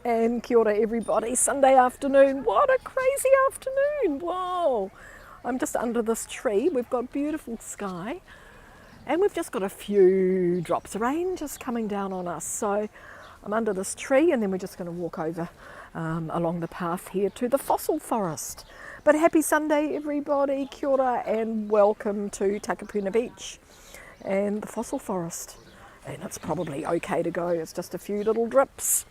And kia ora everybody, Sunday afternoon. What a crazy afternoon, wow. I'm just under this tree, we've got beautiful sky and we've just got a few drops of rain just coming down on us. So I'm under this tree and then we're just going to walk over along the path here to the fossil forest. But happy Sunday everybody, kia ora and welcome to Takapuna Beach and the fossil forest. And it's probably okay to go, it's just a few little drips.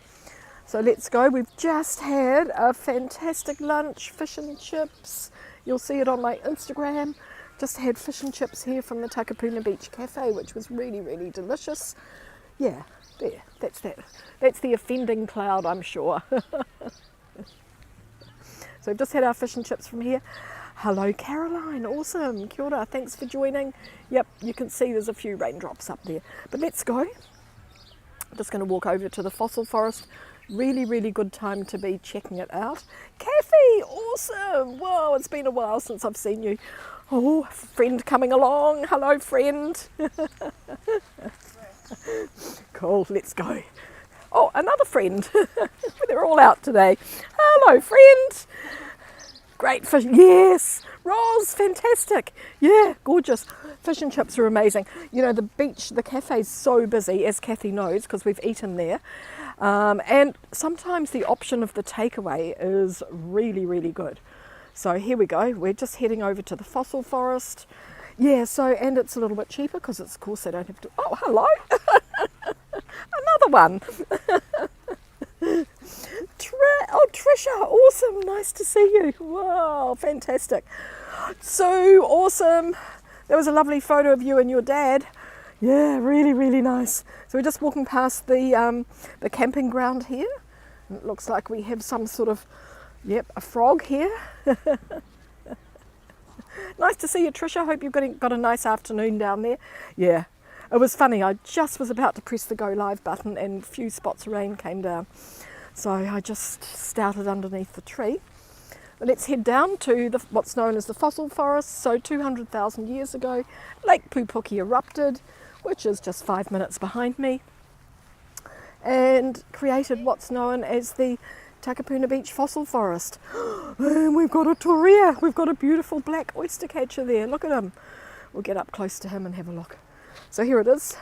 So let's go. We've just had a fantastic lunch, fish and chips. You'll see it on my Instagram. Just had fish and chips here from the Takapuna Beach Cafe, which was really, really delicious. Yeah, there, that's that. That's the offending cloud, I'm sure. So we've just had our fish and chips from here. Hello Caroline, awesome, kia ora, thanks for joining. Yep, you can see there's a few raindrops up there. But let's go. I'm just going to walk over to the fossil forest. Really, really good time to be checking it out. Kathy, awesome. Whoa, it's been a while since I've seen you. Oh, friend coming along. Hello, friend. Cool, let's go. Oh, another friend. They're all out today. Hello, friend. Great fish. Yes. Roz, fantastic. Yeah, gorgeous. Fish and chips are amazing. You know, the beach, the cafe's so busy, as Kathy knows, because we've eaten there. And sometimes the option of the takeaway is really, really good. So here we go. We're just heading over to the fossil forest. Yeah, so, and it's a little bit cheaper because it's, of course, they don't have to... Oh, hello. Another one. Oh, Trisha, awesome. Nice to see you. Wow, fantastic. So awesome. There was a lovely photo of you and your dad. Yeah, really, really nice. So we're just walking past the camping ground here. It looks like we have some sort of, yep, a frog here. Nice to see you, Trisha. Hope you've got a nice afternoon down there. Yeah, it was funny. I just was about to press the go live button and a few spots of rain came down. So I just started underneath the tree. But let's head down to what's known as the fossil forest. So 200,000 years ago, Lake Pupuki erupted, which is just 5 minutes behind me, and created what's known as the Takapuna Beach Fossil Forest. And we've got a torea. We've got a beautiful black oyster catcher there. Look at him. We'll get up close to him and have a look. So here it is.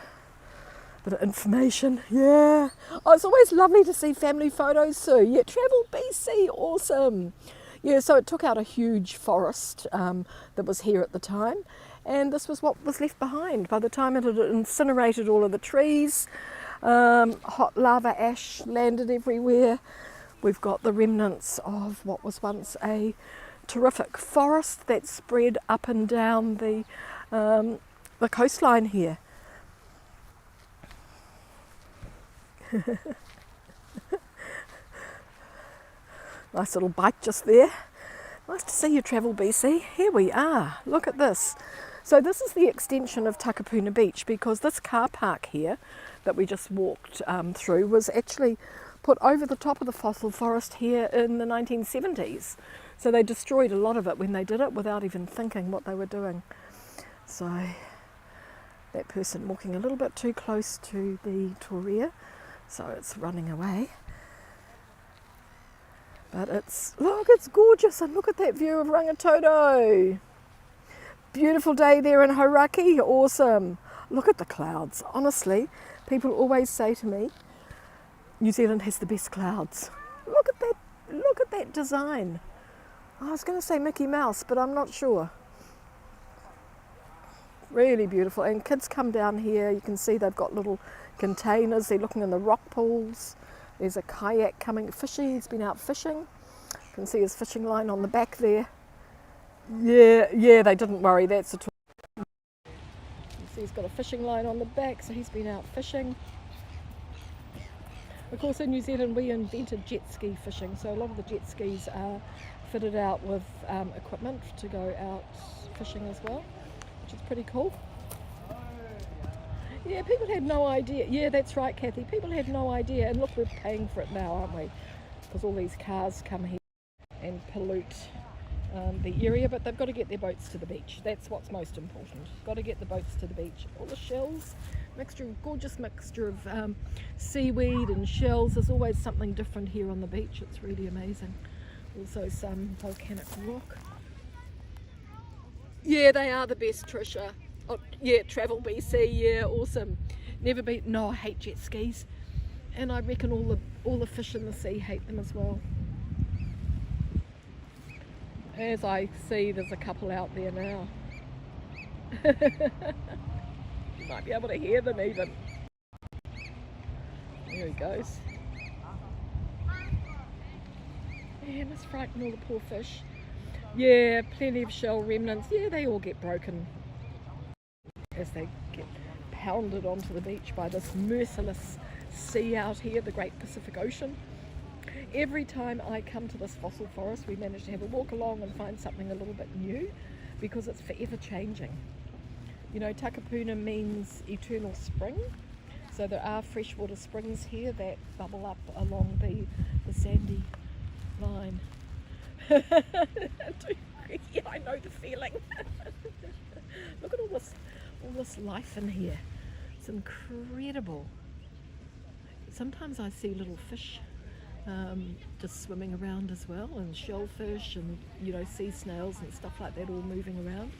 Bit of information, yeah. Oh, it's always lovely to see family photos, Sue. Yeah, Travel BC, awesome. Yeah, so it took out a huge forest that was here at the time, and this was what was left behind. By the time it had incinerated all of the trees, hot lava ash landed everywhere. We've got the remnants of what was once a terrific forest that spread up and down the coastline here. Nice little bike just there. Nice to see you, Travel BC. Here we are. Look at this. So this is the extension of Takapuna Beach, because this car park here that we just walked through was actually put over the top of the fossil forest here in the 1970s. So they destroyed a lot of it when they did it without even thinking what they were doing. So that person walking a little bit too close to the torea, so it's running away. But look, it's gorgeous, and look at that view of Rangitoto. Beautiful day there in Hauraki, awesome. Look at the clouds. Honestly, people always say to me, New Zealand has the best clouds. Look at that design. I was going to say Mickey Mouse, but I'm not sure. Really beautiful, and kids come down here. You can see they've got little containers. They're looking in the rock pools. There's a kayak coming fishing. He's been out fishing. You can see his fishing line on the back there. Yeah, they didn't worry. That's a you see he's got a fishing line on the back, so he's been out fishing. Of course, in New Zealand we invented jet ski fishing, so a lot of the jet skis are fitted out with equipment to go out fishing as well, which is pretty cool. Yeah, people had no idea. Yeah, that's right, Kathy. People had no idea, and look, we're paying for it now, aren't we? Because all these cars come here and pollute the area, but they've got to get their boats to the beach. That's what's most important. Got to get the boats to the beach. All the shells, gorgeous mixture of seaweed and shells. There's always something different here on the beach. It's really amazing. Also some volcanic rock. Yeah, they are the best, Trisha. Oh, yeah, Travel BC, yeah, awesome. Never been, no, I hate jet skis. And I reckon all the fish in the sea hate them as well. As I see, there's a couple out there now. You might be able to hear them even. There he goes. Yeah, must frighten all the poor fish. Yeah, plenty of shell remnants. Yeah, they all get broken as they get pounded onto the beach by this merciless sea out here, the Great Pacific Ocean. Every time I come to this fossil forest, we manage to have a walk along and find something a little bit new, because it's forever changing. You know, Takapuna means eternal spring, so there are freshwater springs here that bubble up along the sandy line. Yeah, I know the feeling. Look at all this life in here. It's incredible. Sometimes I see little fish just swimming around as well, and shellfish and, you know, sea snails and stuff like that all moving around.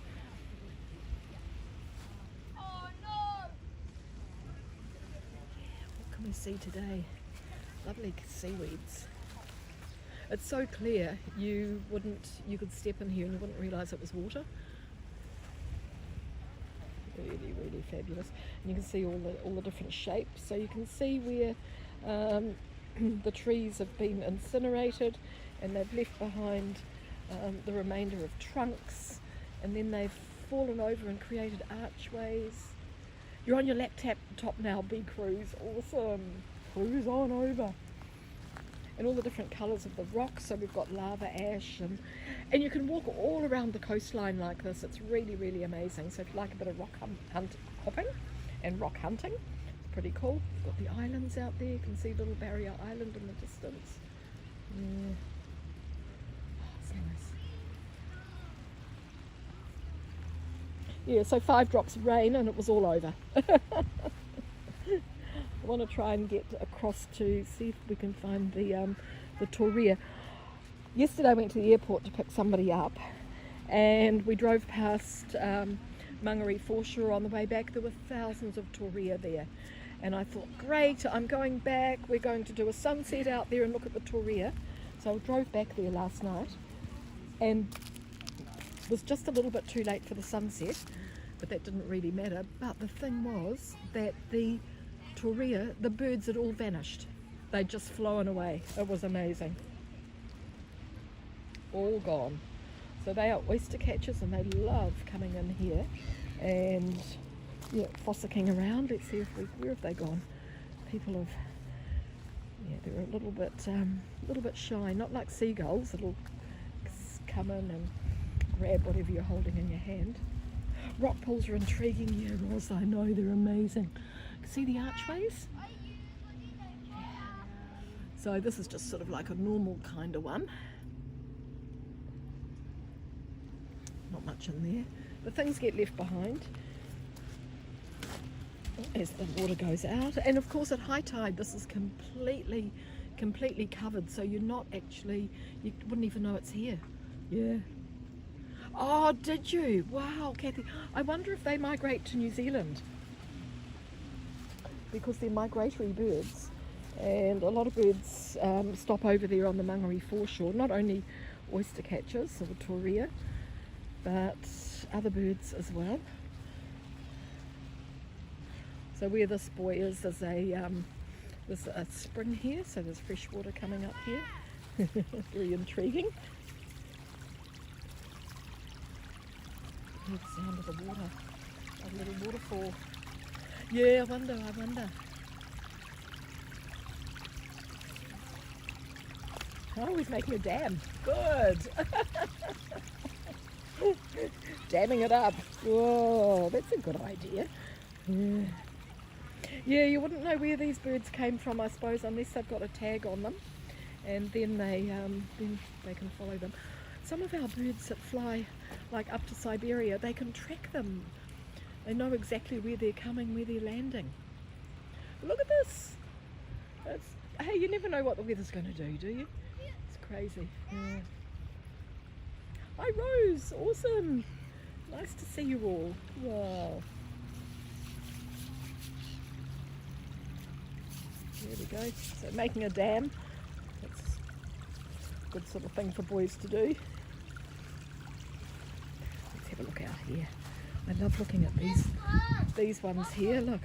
Oh, no. Yeah, what can we see today? Lovely seaweeds. It's so clear you could step in here and you wouldn't realise it was water. Really, really fabulous. And you can see all the different shapes. So you can see where the trees have been incinerated and they've left behind the remainder of trunks, and then they've fallen over and created archways. You're on your laptop now, big cruise, awesome. Cruise on over. And all the different colours of the rocks. So we've got lava ash, and you can walk all around the coastline like this. It's really, really amazing. So if you like a bit of rock hopping and rock hunting, it's pretty cool. We've got the islands out there. You can see Little Barrier Island in the distance. Yeah. Oh, it's nice. Yeah, so 5 drops of rain and it was all over. I want to try and get across to see if we can find the Torea. Yesterday I went to the airport to pick somebody up, and we drove past Mangere foreshore on the way back. There were thousands of Torea there, and I thought, great, I'm going back, we're going to do a sunset out there and look at the Torea. So I drove back there last night and was just a little bit too late for the sunset, but that didn't really matter. But the thing was that the Torea, the birds had all vanished. They'd just flown away. It was amazing. All gone. So they are oyster catchers and they love coming in here and, yeah, fossicking around. Let's see where have they gone? People have, yeah, they're a little bit shy. Not like seagulls that'll come in and grab whatever you're holding in your hand. Rock pools are intriguing. Yeah, Ross, I know, they're amazing. See the archways? Yeah. So this is just sort of like a normal kind of one. Not much in there, but things get left behind as the water goes out. And of course at high tide this is completely covered, so you're not actually, you wouldn't even know it's here. Yeah. Oh, did you? Wow, Kathy. I wonder if they migrate to New Zealand, because they're migratory birds, and a lot of birds stop over there on the Mangere foreshore, not only oyster catchers or Torea, but other birds as well. So where this boy is, there's a spring here, so there's fresh water coming up here. Very intriguing. Hear the sound of the water, a little waterfall. Yeah, I wonder. Oh, he's making a dam. Good. Damming it up. Whoa, that's a good idea. Yeah. Yeah, you wouldn't know where these birds came from, I suppose, unless they've got a tag on them, and then they can follow them. some of our birds that fly like up to Siberia, they can track them. They know exactly where they're coming, where they're landing. Look at this. Hey, you never know what the weather's going to do you? It's crazy. Yeah. Hi Rose, awesome. Nice to see you all. Wow. There we go. So making a dam. That's a good sort of thing for boys to do. Let's have a look out here. I love looking at these ones here, look.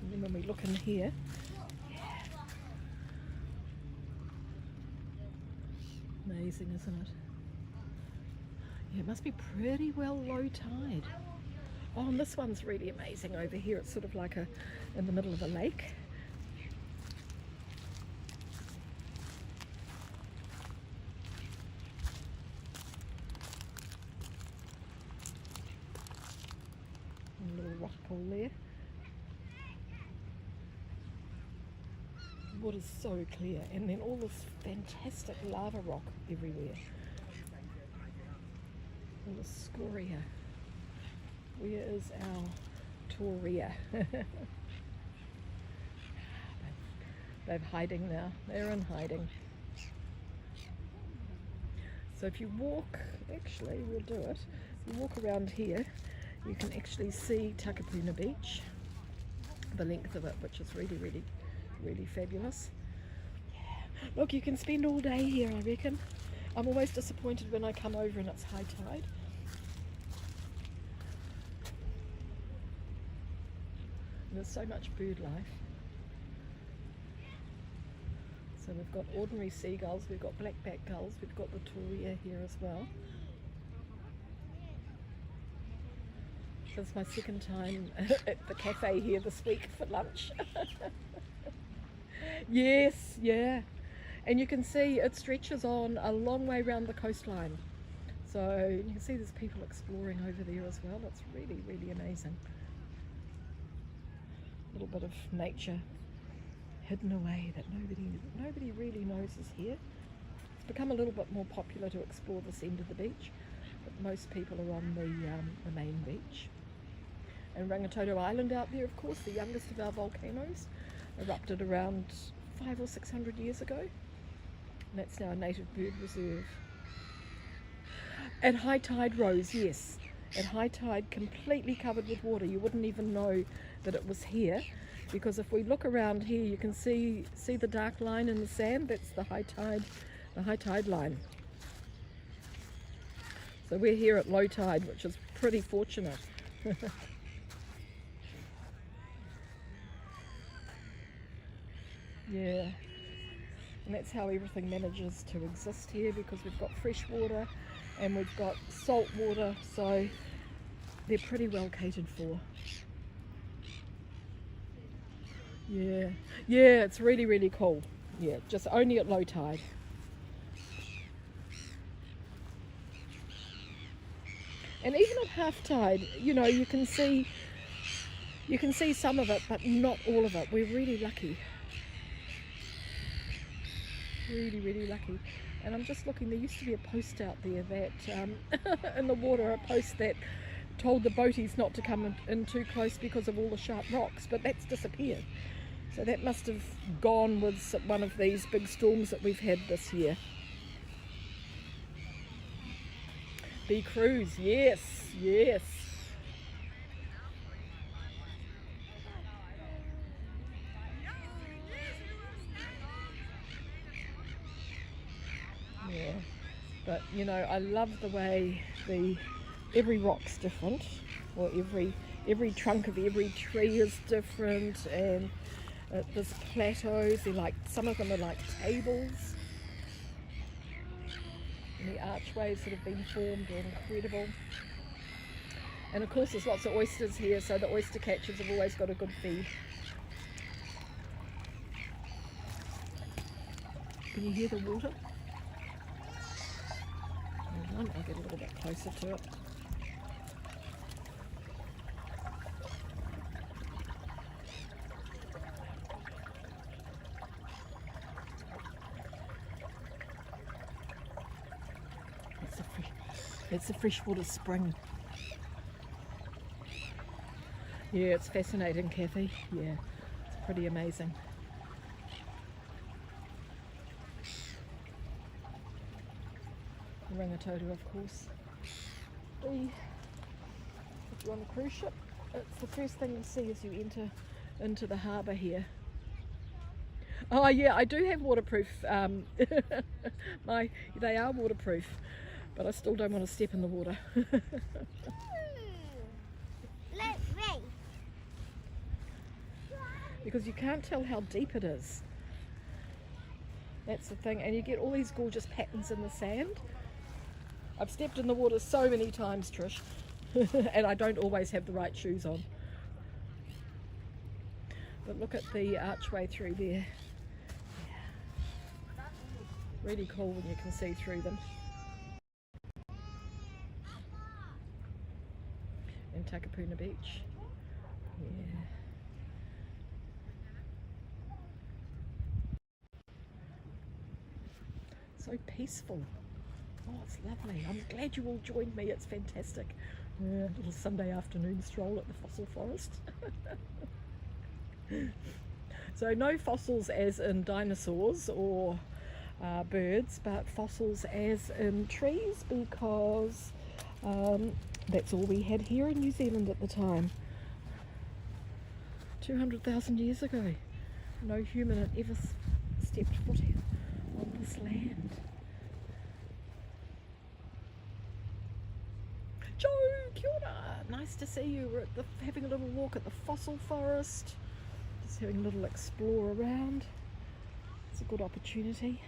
And then when we look in here, amazing, isn't it? Yeah, it must be pretty well low tide. Oh, and this one's really amazing over here. It's sort of like in the middle of a lake. A little rock pool there. The water's so clear, and then all this fantastic lava rock everywhere. All the scoria. Where is our Toria? They're hiding now. They're in hiding. So if you walk, actually we'll do it. If you walk around here, you can actually see Takapuna Beach, the length of it, which is really, really, really fabulous. Yeah. Look, you can spend all day here, I reckon. I'm always disappointed when I come over and it's high tide. There's so much bird life. So we've got ordinary seagulls, we've got black-backed gulls, we've got the Toria here as well. This is my second time at the cafe here this week for lunch. Yes, yeah. And you can see it stretches on a long way around the coastline. So you can see there's people exploring over there as well. It's really, really amazing. Little bit of nature hidden away that nobody really knows is here. It's become a little bit more popular to explore this end of the beach, but most people are on the main beach. And Rangitoto Island out there, of course, the youngest of our volcanoes, erupted around 500 or 600 years ago, and that's now a native bird reserve. At high tide, Rose, yes. At high tide, completely covered with water. You wouldn't even know that it was here, because if we look around here, you can see the dark line in the sand. That's the high tide line. So we're here at low tide, which is pretty fortunate. Yeah, and that's how everything manages to exist here, because we've got fresh water and we've got salt water, so they're pretty well catered for. Yeah, yeah, it's really, really cool. Yeah, just only at low tide. And even at half tide, you know, you can see some of it, but not all of it. We're really lucky. Really, really lucky. And I'm just looking, there used to be a post out there that in the water, a post that told the boaties not to come in too close because of all the sharp rocks, but that's disappeared. So that must have gone with one of these big storms that we've had this year. Bee cruise, yes, yes. Yeah, but you know, I love the way every rock's different, or every trunk of every tree is different, and there's plateaus. They're like, some of them are like tables, and the archways that have been formed are incredible. And of course, there's lots of oysters here, so the oyster catchers have always got a good feed. Can you hear the water? Hold on, I'll get a little bit closer to it. It's a freshwater spring. Yeah, it's fascinating, Kathy. Yeah, it's pretty amazing. Rangitoto, of course. If you're on a cruise ship, it's the first thing you see as you enter into the harbour here. Oh yeah, I do have waterproof. They are waterproof, but I still don't want to step in the water. Because you can't tell how deep it is. That's the thing, and you get all these gorgeous patterns in the sand. I've stepped in the water so many times, Trish, and I don't always have the right shoes on. But look at the archway through there. Yeah. Really cool when you can see through them. And Takapuna Beach. Yeah. So peaceful. Oh, it's lovely. I'm glad you all joined me. It's fantastic. Yeah, little Sunday afternoon stroll at the fossil forest. So no fossils as in dinosaurs or birds, but fossils as in trees, because that's all we had here in New Zealand at the time. 200,000 years ago. No human had ever stepped foot on this land. Joe, kia ora. Nice to see you. We're at having a little walk at the fossil forest. Just having a little explore around. It's a good opportunity.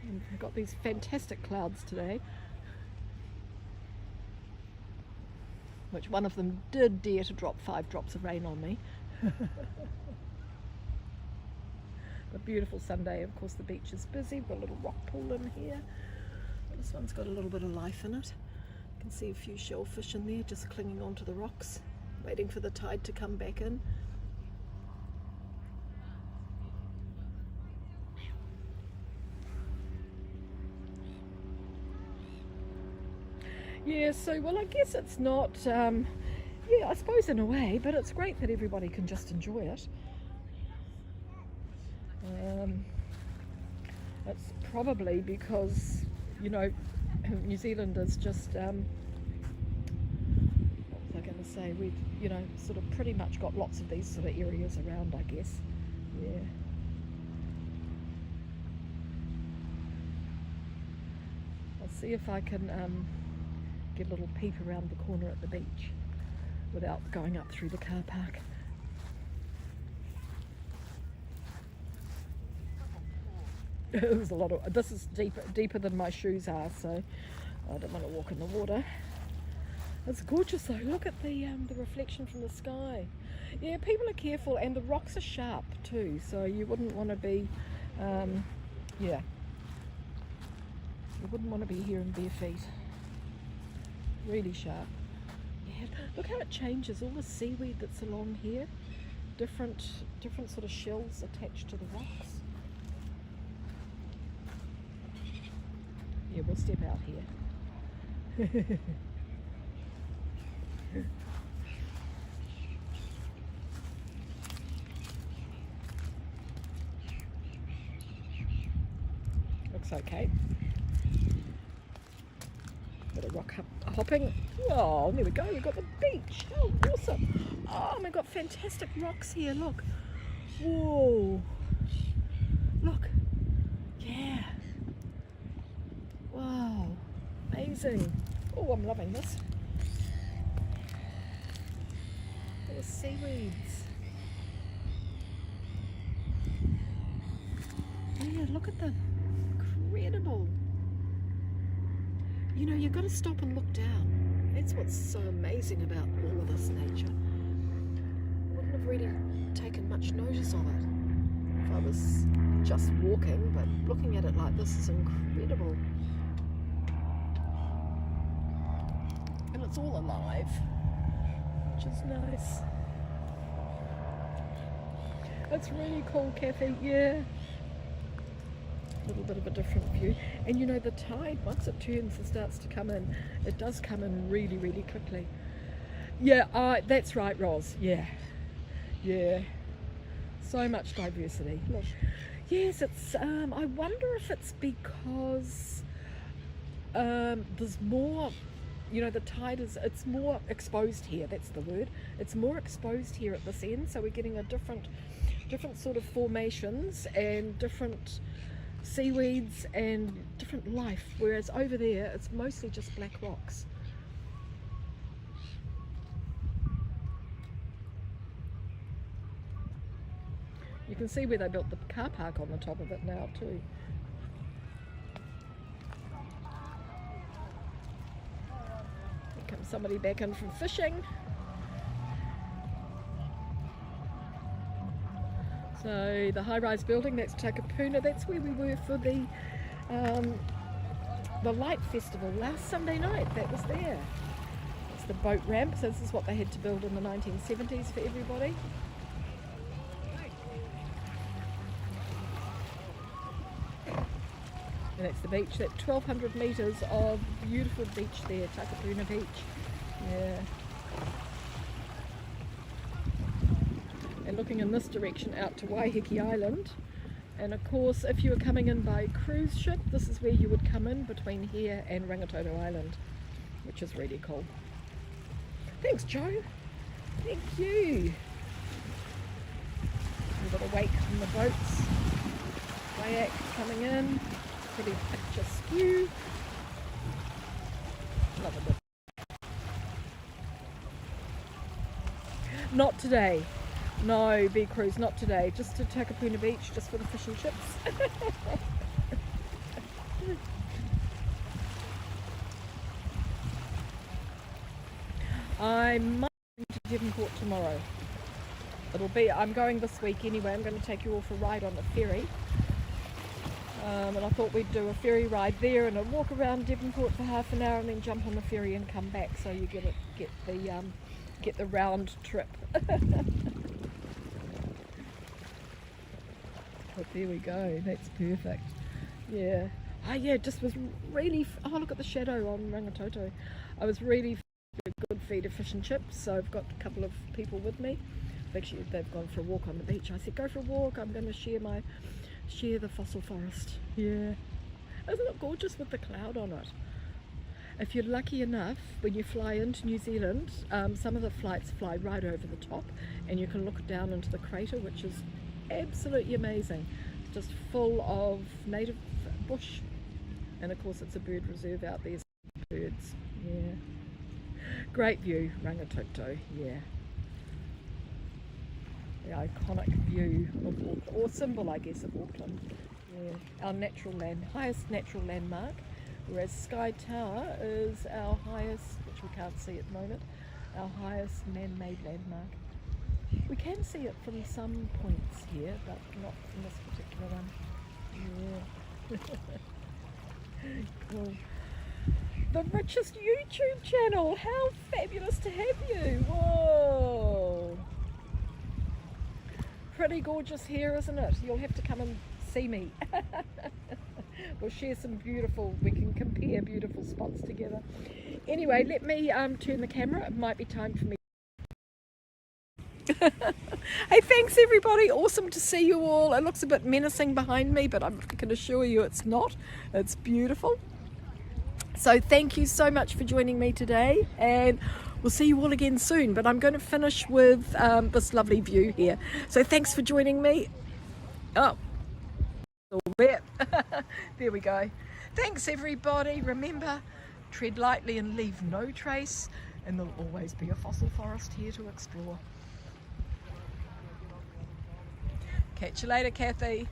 And we've got these fantastic clouds today, which one of them did dare to drop 5 drops of rain on me. A beautiful Sunday. Of course the beach is busy. We've got a little rock pool in here. This one's got a little bit of life in it. You can see a few shellfish in there just clinging onto the rocks, waiting for the tide to come back in. Yeah, so well, I guess it's not, yeah, I suppose in a way, but it's great that everybody can just enjoy it. It's probably because, you know, New Zealand is just, what was I going to say, we've, you know, sort of pretty much got lots of these sort of areas around, I guess. Yeah. I'll see if I can get a little peep around the corner at the beach without going up through the car park. There's a lot of, this is deeper than my shoes are, so I don't want to walk in the water. It's gorgeous though. Look at the reflection from the sky. Yeah, people are careful, and the rocks are sharp too, so you wouldn't want to be, yeah, you wouldn't want to be here in bare feet. Really sharp. Yeah, look how it changes. All the seaweed that's along here, different sort of shells attached to the rocks. Yeah, we'll step out here. Looks okay. Bit of rock hopping. Oh, there we go. We've got the beach. Oh, awesome. Oh, we've got fantastic rocks here. Look. Whoa. Look. Yeah. Wow. Amazing. Oh, I'm loving this. There's seaweeds. Yeah, look at them. Incredible. You know, you've got to stop and look down. That's what's so amazing about all of this nature. I wouldn't have really taken much notice of it if I was just walking, but looking at it like this is incredible. And it's all alive, which is nice. It's really cool, Kathy, yeah. A little bit of a different view. And you know, the tide, once it turns and starts to come in, it does come in really, really quickly. Yeah, that's right, Roz. Yeah. So much diversity. Look. Yes, it's, I wonder if it's because there's more, you know, the tide it's more exposed here, that's the word. It's more exposed here at this end, so we're getting a different sort of formations and different seaweeds and different life, whereas over there it's mostly just black rocks. You can see where they built the car park on the top of it now too. Here comes somebody back in from fishing. So the high-rise building, that's Takapuna, that's where we were for the Light Festival last Sunday night. That was there. It's the boat ramp, so this is what they had to build in the 1970s for everybody. And that's the beach, that 1,200 metres of beautiful beach there, Takapuna Beach. Yeah. And looking in this direction out to Waiheke Island. And of course, if you were coming in by cruise ship, this is where you would come in between here and Rangitoto Island, which is really cool. Thanks, Joe. Thank you. We've got a wake from the boats. Kayak coming in. Pretty picturesque view. Love it. Not today. No, big cruise, not today. Just to Takapuna Beach, just for the fish and chips. I might go to Devonport tomorrow. I'm going this week anyway. I'm going to take you all for a ride on the ferry. And I thought we'd do a ferry ride there and a walk around Devonport for half an hour and then jump on the ferry and come back, so you get the round trip. But there we go, that's perfect. Yeah. Oh yeah, just was really, oh look at the shadow on Rangitoto. I was really a good feed of fish and chips, so I've got a couple of people with me. Actually, they've gone for a walk on the beach. I said, go for a walk, I'm going to share the fossil forest. Yeah. Isn't it gorgeous with the cloud on it? If you're lucky enough, when you fly into New Zealand, some of the flights fly right over the top and you can look down into the crater, which is absolutely amazing. It's just full of native bush, and of course it's a bird reserve out there, so birds. Yeah. Great view, Rangitoto, yeah. The iconic view of Auckland, or symbol I guess of Auckland. Yeah. Our highest natural landmark, whereas Sky Tower is our highest, which we can't see at the moment, our highest man-made landmark. We can see it from some points here, but not from this particular one. Yeah. Cool. The richest YouTube channel! How fabulous to have you! Whoa! Pretty gorgeous here, isn't it? You'll have to come and see me. We'll share some we can compare beautiful spots together. Anyway, let me turn the camera. It might be time for me. Hey, thanks everybody. Awesome to see you all. It looks a bit menacing behind me, but I can assure you it's not. It's beautiful. So thank you so much for joining me today, and we'll see you all again soon. But I'm going to finish with this lovely view here. So thanks for joining me. Oh, all wet. There we go. Thanks everybody. Remember, tread lightly and leave no trace, and there'll always be a fossil forest here to explore. Catch you later, Kathy.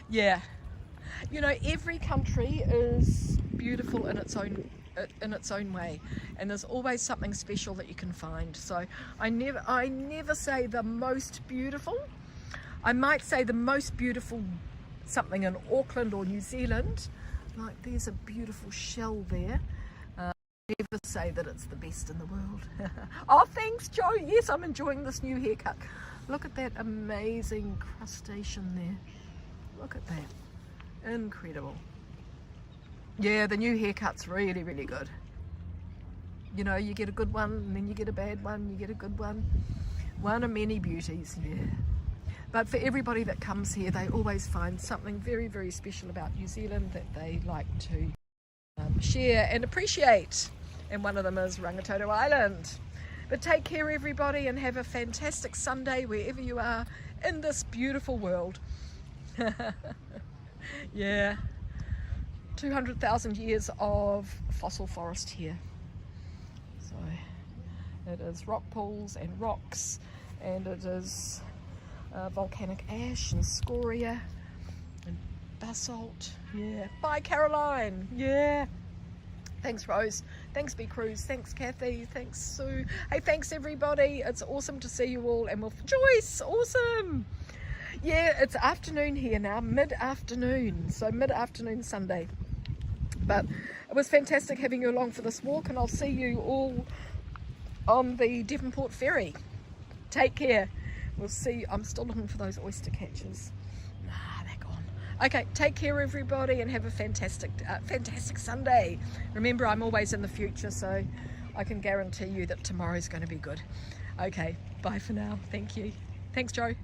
Yeah, you know, every country is beautiful in its own way, and there's always something special that you can find. So I never say the most beautiful. I might say the most beautiful something in Auckland or New Zealand, like there's a beautiful shell there. Never say that it's the best in the world. Oh, thanks, Joe. Yes, I'm enjoying this new haircut. Look at that amazing crustacean there. Look at that. Incredible. Yeah, the new haircut's really, really good. You know, you get a good one, and then you get a bad one, you get a good one. One of many beauties, yeah. But for everybody that comes here, they always find something very, very special about New Zealand that they like to share and appreciate. And one of them is Aotearoa Island. But take care, everybody, and have a fantastic Sunday wherever you are in this beautiful world. Yeah, 200,000 years of fossil forest here. So it is rock pools and rocks, and it is volcanic ash and scoria and basalt. Yeah. Bye, Caroline. Yeah. Thanks, Rose. Thanks, B Cruz. Thanks, Kathy. Thanks, Sue. Hey, thanks, everybody. It's awesome to see you all. And we'll Joyce, awesome. Yeah, it's afternoon here now, mid-afternoon. So mid-afternoon Sunday. But it was fantastic having you along for this walk, and I'll see you all on the Devonport ferry. Take care. We'll see. I'm still looking for those oyster catchers. Nah, they're gone. Okay, take care, everybody, and have a fantastic Sunday. Remember, I'm always in the future, so I can guarantee you that tomorrow's going to be good. Okay, bye for now. Thank you. Thanks, Joe.